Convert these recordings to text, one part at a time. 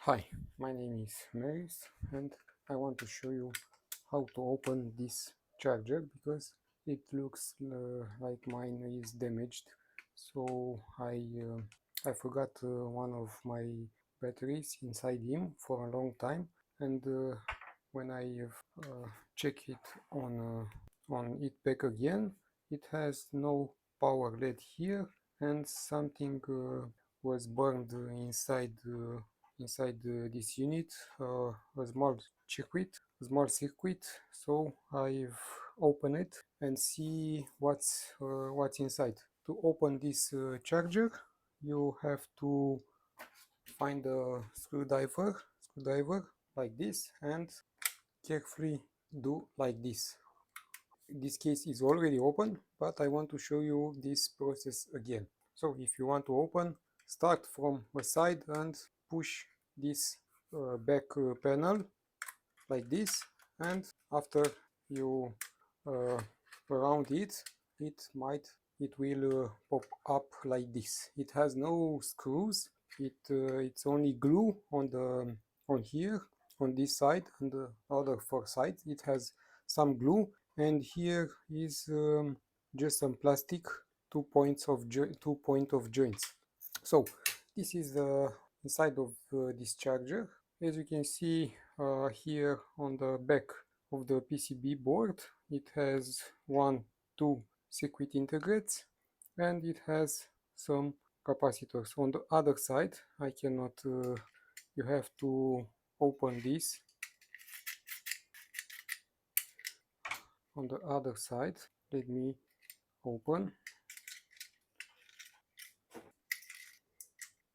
Hi, my name is Maris and I want to show you how to open this charger because it looks like mine is damaged. So I forgot one of my batteries inside him for a long time, and when I check it on it back again, it has no power LED here, and something was burned inside this unit, a small circuit. So I've opened it and see what's inside. To open this charger, you have to find a screwdriver like this and carefully do like this. This case is already open, but I want to show you this process again. So if you want to open, start from a side and push this back panel like this, and after you uh, around it, it will pop up like this. It has no screws. It's only glue on here, on this side, and the other four sides. It has some glue, and here is just some plastic 2 point of joints. So this is the inside of this charger. As you can see here on the back of the PCB board, it has 2 circuit integrates, and it has some capacitors. On the other side, I cannot, you have to open this. On the other side, let me open,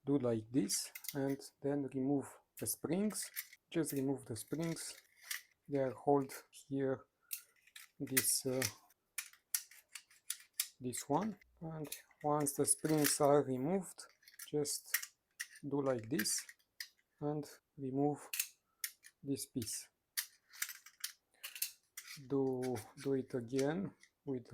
do like this, and then remove the springs. Just remove the springs. They are hold here this one, and once the springs are removed, just do like this and remove this piece. Do it again with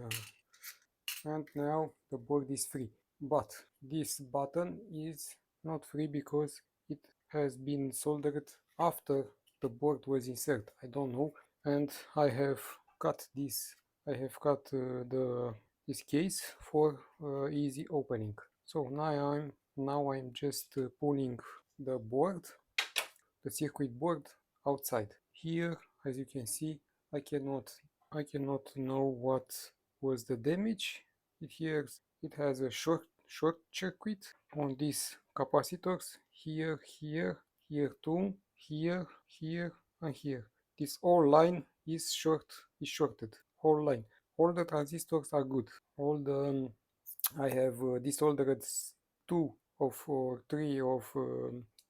and now the board is free. But this button is not free because it has been soldered after the board was inserted. I don't know, and I have cut this. I have cut this case for easy opening. So now I'm just pulling the board, the circuit board outside. Here, as you can see, I cannot know what was the damage. It has a short circuit on these capacitors here, here too, here, and here. This whole line is shorted. Whole line. All the transistors are good. All the I have desoldered 3 of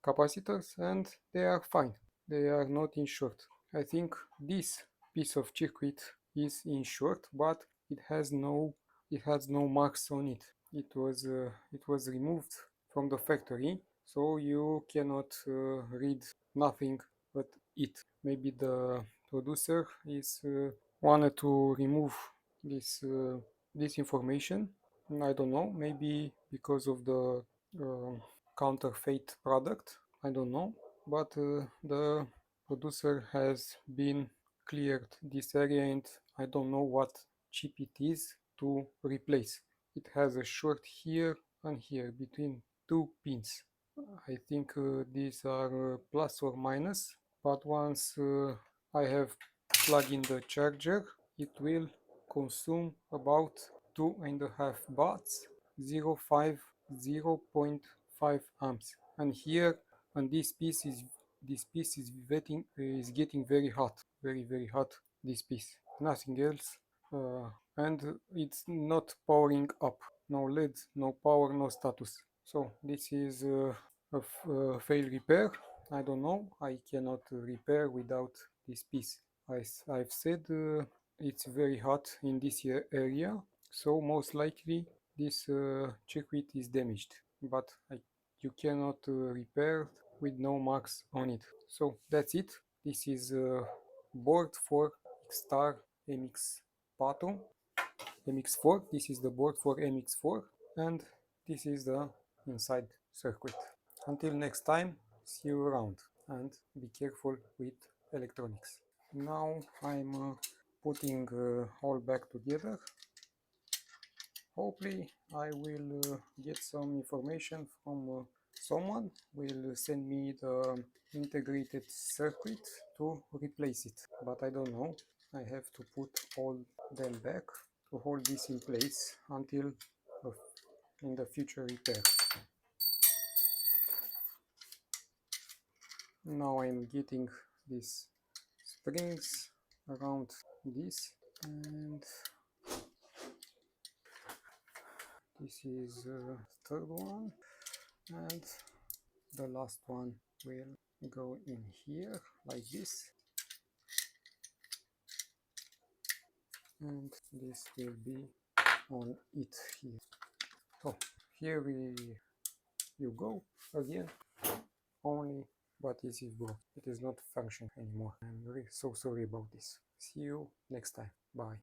capacitors, and they are fine. They are not in short. I think this piece of circuit is in short, but it has no marks on it. It was removed from the factory, so you cannot read nothing but it. Maybe the producer is wanted to remove this information. I don't know, maybe because of the counterfeit product. I don't know, but the producer has been cleared this area, and I don't know what chip it is to replace. It has a short here and here between 2 pins. I think these are plus or minus, but once I have plugged in the charger, it will consume about 2.5 watts, 0.5 amps. And here, and this piece is getting very hot, very hot. This piece, nothing else, and it's not powering up. No LED, no power, no status. So this is a fail repair. I don't know. I cannot repair without this piece. I've said it's very hot in this area, so most likely this circuit is damaged, but you cannot repair with no marks on it. So that's it. This is a board for XTAR MX4. This is the board for MX4, and this is the inside circuit. Until next time, see you around, and be careful with electronics. Now I'm putting all back together. Hopefully I will get some information from someone will send me the integrated circuit to replace it, but I don't know. I have to put all them back to hold this in place until in the future repair. Now I'm getting these springs around this, and this is third one, and the last one will go in here like this, and this will be on it here. So here you go again, only but this is broke. It is not functioning anymore. I'm really so sorry about this. See you next time. Bye.